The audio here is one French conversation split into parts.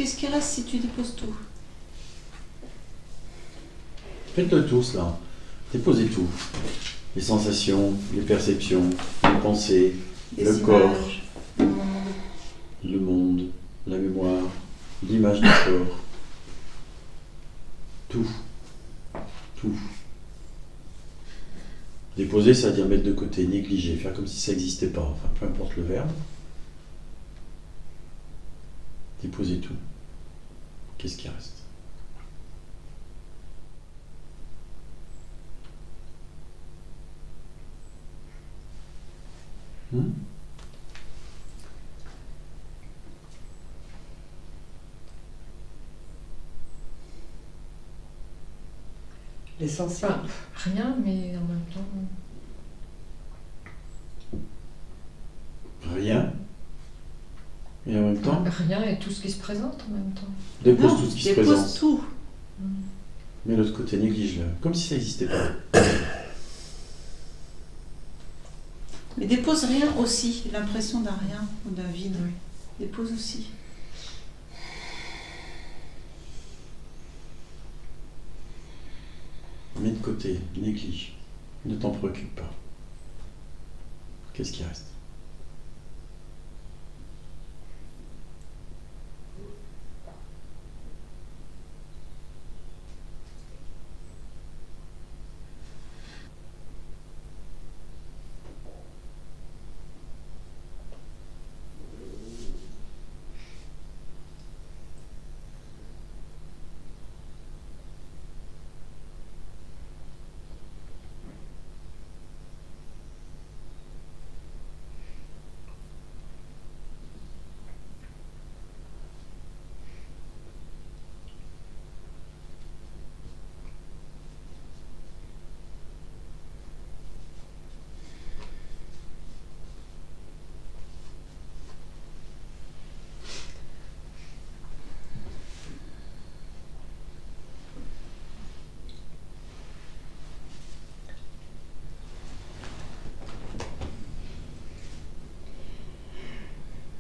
Qu'est-ce qui reste si tu déposes tout? Faites-le tous là. Déposez tout. Les sensations, les perceptions, les pensées, Les le images, corps, le monde. le monde, la mémoire, l'image du corps. Tout. Tout. Déposer, ça veut dire mettre de côté, négliger, faire comme si ça n'existait pas. Enfin, peu importe le verbe. Déposez tout. Qu'est-ce qui reste? L'essentiel. Enfin, rien, mais en même temps. Rien. Et en même temps, Rien et tout ce qui se présente en même temps. dépose Non, tout ce qui se dépose présente. tout. Mais l'autre côté, néglige-le. Comme si ça n'existait pas. Mais dépose rien aussi, l'impression d'un rien ou d'un vide. Oui. Dépose aussi. Mets de côté, néglige. Ne t'en préoccupe pas. Qu'est-ce qui reste?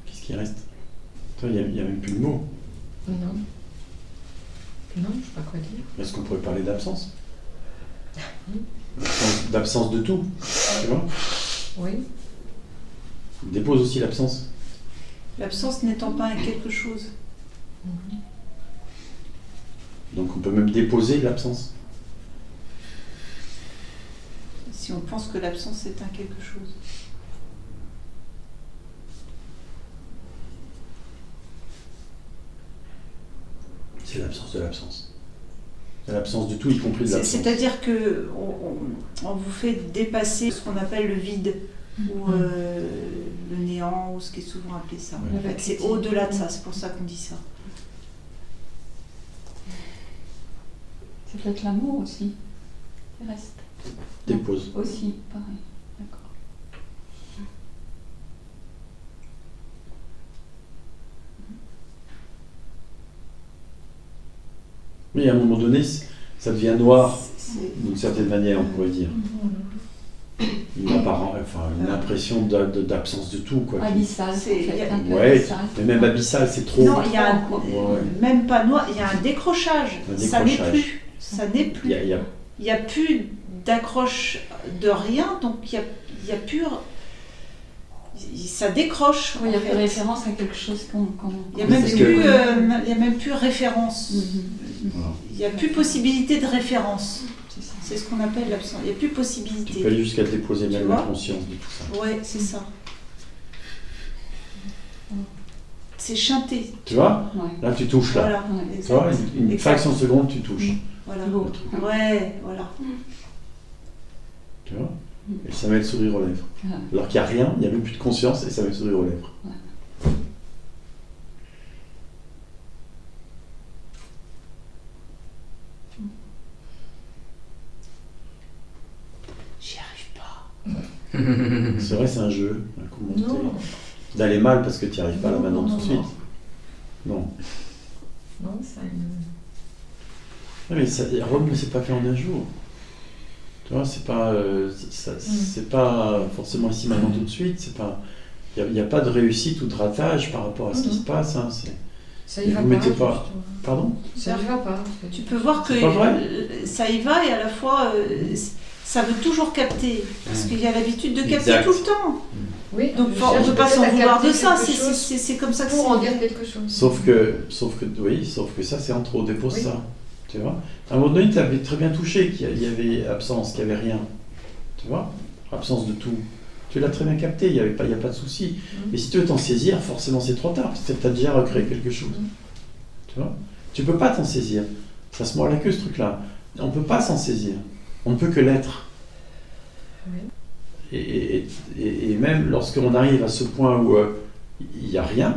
Qu'est-ce qui reste? Toi, il n'y a même plus de mots. Non. Non, je sais pas quoi dire. Est-ce qu'on pourrait parler d'absence? D'absence de tout, tu vois? Oui. Dépose aussi l'absence. L'absence n'étant pas un quelque chose. Donc on peut même déposer l'absence. Si on pense que l'absence est un quelque chose. C'est l'absence de l'absence. C'est l'absence de tout, y compris de l'absence. C'est-à-dire que on vous fait dépasser ce qu'on appelle le vide ou le néant ou ce qui est souvent appelé ça. Ouais. En fait, c'est au-delà de ça, c'est pour ça qu'on dit ça. C'est peut-être l'amour aussi. Il reste. Dépose. Aussi, pareil. D'accord. Mais à un moment donné, ça devient noir, C'est- d'une certaine manière, on pourrait dire. Une impression d'absence de tout, quoi. Abyssal, C'est- en fait. Un peu Ouais, abyssal. mais même abyssal, c'est trop. Non, il y a Ouais. même pas noir, il y a un décrochage. Un Ça n'est décrochage. plus. Ça n'est Il plus. y a- Il n'y a plus d'accroche de rien, donc il y a plus. Ça décroche. Oui, il y a en plus fait. référence à quelque chose qu'on. Il n'y a, même Parce plus, que- il y a même plus référence. Voilà. Il n'y a plus possibilité de référence. C'est ça. C'est ce qu'on appelle l'absence. Il n'y a plus Tu peux possibilité. aller jusqu'à déposer Tu même vois la conscience de tout ça. Ouais, c'est ça. C'est chanté. Tu vois? Ouais. Là, tu touches, là. Voilà. Ouais. Tu vois, une Exact. fraction de seconde, tu touches. Voilà. Beau. Le truc. Ouais, voilà. Tu vois? Et ça met le sourire aux lèvres. Ah. Alors qu'il n'y a rien, il n'y a même plus de conscience et ça met le sourire aux lèvres. J'y arrive pas. C'est vrai, c'est un jeu. Un coup monté. Non. D'aller mal parce que tu n'y arrives pas là Non, maintenant non, tout de non, suite. Non. Non, ça. Non, mais Rome ne s'est pas fait en un jour. Tu vois, c'est pas, c'est pas forcément ici maintenant tout de suite. C'est pas, il n'y a pas de réussite ou de ratage par rapport à ce qui se passe. Hein. Ça y va Vous pas. mettez pas- justement. Pardon? Ça y va pas. en fait. Tu peux voir que C'est pas vrai ça y va et à la fois ça veut toujours capter. Parce qu'il y a l'habitude de capter Exact. tout le temps. Oui, Donc je on ne cherche peut pas peut-être s'en à vouloir de capter ça. quelque chose C'est comme ça que pour en c'est. dire quelque chose. Sauf que ça c'est en trop, dépose Oui. ça. Tu vois? À un moment donné, tu avais très bien touché qu'il y avait absence, qu'il n'y avait rien. Tu vois? Absence de tout. Tu l'as très bien capté, il n'y a pas de souci. Mais si tu veux t'en saisir, forcément c'est trop tard, parce que tu as déjà recréé quelque chose. Tu vois? Tu peux pas t'en saisir. Ça se mord la queue ce truc-là. On ne peut pas s'en saisir. On ne peut que l'être. Oui. Et même lorsqu'on arrive à ce point où il n'y a rien,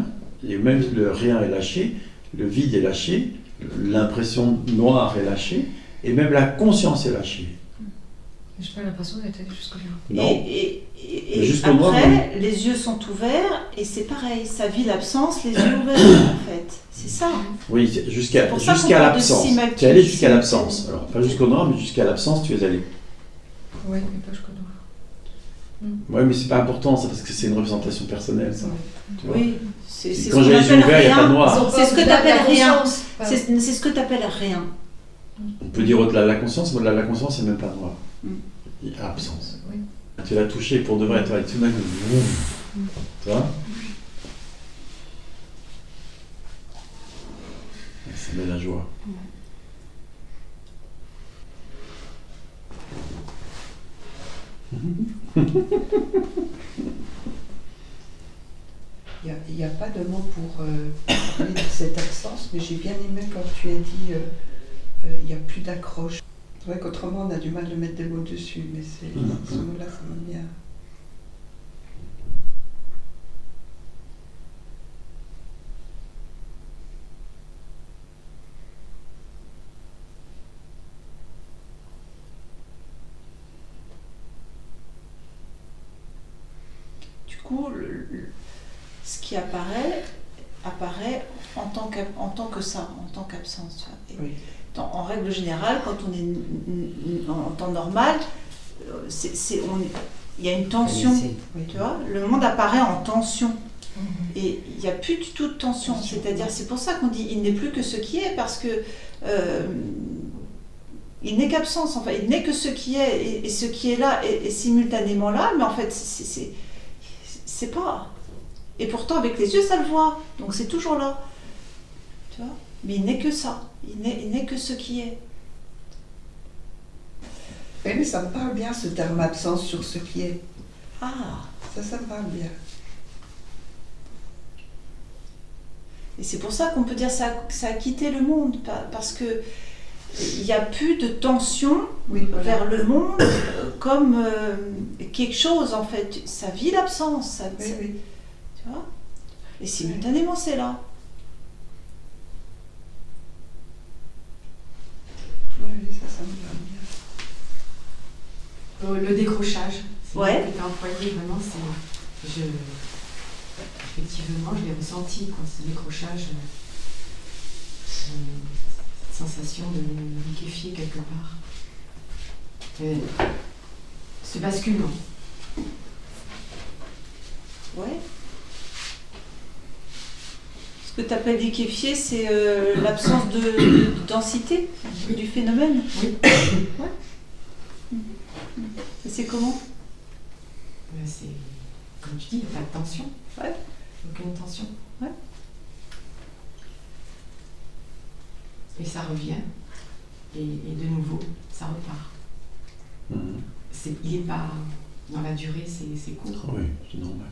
et même le rien est lâché, le vide est lâché, l'impression noire est lâchée, et même la conscience est lâchée. J'ai pas l'impression d'être allé jusque-là. Non. Et Jusqu'au après, noir, oui. les yeux sont ouverts et c'est pareil. Ça vit l'absence, les yeux ouverts en fait. C'est ça. Oui, C'est jusqu'à pour ça qu'on jusqu'à parle de l'absence. simultané- Tu es allé jusqu'à l'absence. Alors, pas jusqu'au noir, mais jusqu'à l'absence, tu es allé. Oui, mais pas jusqu'au noir. Oui, mais c'est pas important, ça, parce que c'est une représentation personnelle, ça. Tu vois. Oui, c'est ce Quand qu'on j'ai les yeux appelle ouverts, il n'y a pas de rien. noir. C'est ce que t'appelles rien. Pas- C'est ce que tu appelles rien. On peut dire au-delà de la conscience, mais au-delà de la conscience, c'est même pas noir. Mm. Il y a absence. Oui. Tu l'as touché pour de vrai, toi, et tout d'un coup, boum. Tu vois? Et ça met la joie. Il n'y a pas de mot pour parler de cette absence, mais j'ai bien aimé quand tu as dit il n'y a plus d'accroche. C'est vrai qu'autrement on a du mal de mettre des mots dessus, mais ce mot-là, ça m'a bien. Du coup, ce qui apparaît en tant que ça, en tant qu'absence. Tu vois. Et Oui. en règle générale, quand on est en temps normal, il y a une tension. Oui. Tu vois, le monde apparaît en tension. Et il n'y a plus du tout de tension. C'est-à-dire, c'est pour ça qu'on dit il n'est plus que ce qui est, parce que il n'est qu'absence. Enfin, il n'est que ce qui est, et ce qui est là est simultanément là, mais en fait, c'est pas. Et pourtant, avec les yeux, ça le voit. Donc c'est toujours là. Tu vois. Mais il n'est que ça. Il n'est que ce qui est. Oui, mais ça me parle bien ce terme absence sur ce qui est. Ah. Ça me parle bien. Et c'est pour ça qu'on peut dire que ça a quitté le monde, parce que il n'y a plus de tension Oui, voilà. vers le monde comme quelque chose en fait. Ça vit l'absence, Oui, oui. tu vois. Et simultanément c'est là. Oui, ça me parle bien. Le décrochage, c'est Ouais. le mot qui est employé, vraiment, effectivement, je l'ai ressenti, quoi, ce décrochage, cette sensation de me liquéfier quelque part. Ce basculement. Ouais. Ce que tu appelles liquéfié, c'est l'absence de densité du phénomène. Oui. Ouais. Et c'est comment? C'est, comme tu dis, il n'y a pas de tension. Ouais. Aucune tension. Ouais. Et ça revient. Et de nouveau, ça repart. Mhm. Il n'est pas dans la durée, c'est court. Ah oui, c'est normal.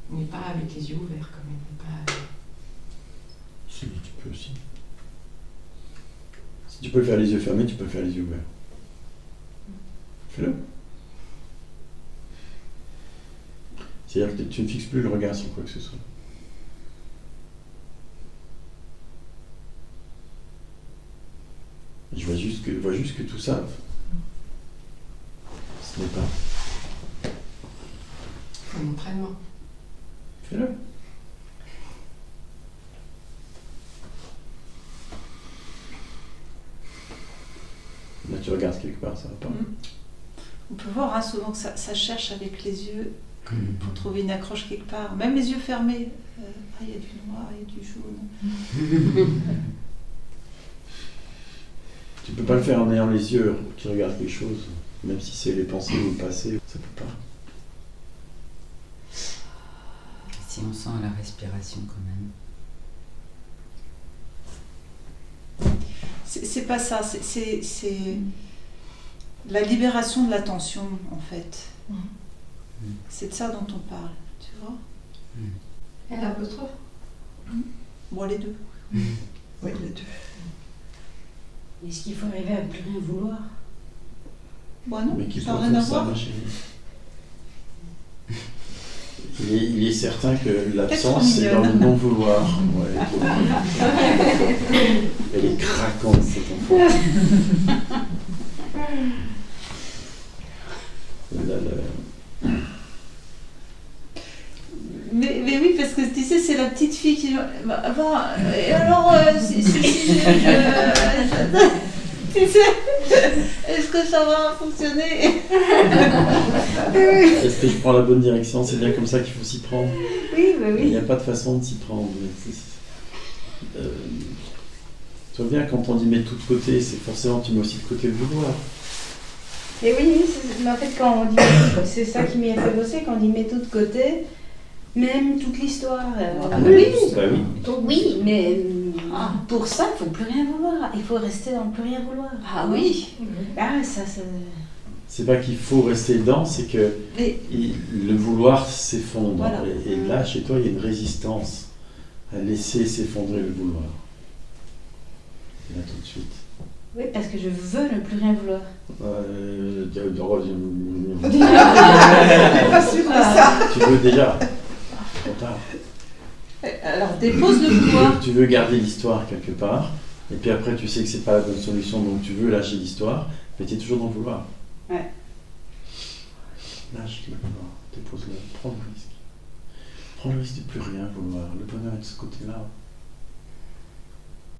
Mais pas avec les yeux ouverts quand même. Pas... Si, tu peux aussi. Si tu peux le faire les yeux fermés, tu peux le faire les yeux ouverts. Fais-le. C'est-à-dire que tu ne fixes plus le regard sur quoi que ce soit. Je vois juste que tout ça, ce n'est pas. Un entraînement. Fais-le. Là, tu regardes quelque part, ça va pas. On peut voir souvent que ça cherche avec les yeux pour trouver une accroche quelque part. Même les yeux fermés. Il y a du noir, il y a du jaune. Tu peux pas le faire en ayant les yeux qui regardent quelque chose, même si c'est les pensées ou le passé, ça peut pas. Si on sent la respiration quand même. C'est pas ça, c'est la libération de la tension, en fait. C'est de ça dont on parle, tu vois. Et l'apostrophe. Bon, les deux. Oui, les deux. Est-ce qu'il faut arriver à ne plus rien vouloir? Bon, non, Mais qui ça peut n'a rien à faire ça, voir. ma chérie? Il est certain que l'absence, c'est dans le mignonne. non-vouloir. Ouais, elle est craquante, cette enfant. Mais oui, parce que tu sais, c'est la petite fille qui... et alors, si tu sais, est-ce que ça va fonctionner? Est-ce que je prends la bonne direction? C'est bien comme ça qu'il faut s'y prendre. Oui, bah Il oui. n'y a pas de façon de s'y prendre. Tu vois bien, quand on dit mettre tout de côté, c'est forcément tu mets aussi de côté le vouloir. Et oui, mais en fait, quand on dit, c'est ça qui m'y a fait bosser, quand on dit met tout de côté, même toute l'histoire. Ah oui, bah oui. oui, mais pour ça, il ne faut plus rien vouloir. Il faut rester dans le plus rien vouloir. Ah oui. Ah, ça. C'est pas qu'il faut rester dedans, c'est que Mais le vouloir s'effondre. Voilà. Et là, chez toi, il y a une résistance à laisser s'effondrer le vouloir. Et là, tout de suite. Oui, parce que je veux ne plus rien vouloir. Tu veux déjà. Trop tard. alors, dépose le vouloir. Tu veux garder l'histoire quelque part, et puis après, tu sais que c'est pas la bonne solution, donc tu veux lâcher l'histoire, mais tu es toujours dans le vouloir. Ouais. Lâche le vouloir, dépose-le, prends le risque. Prends le risque de plus rien vouloir. Le bonheur est de ce côté-là.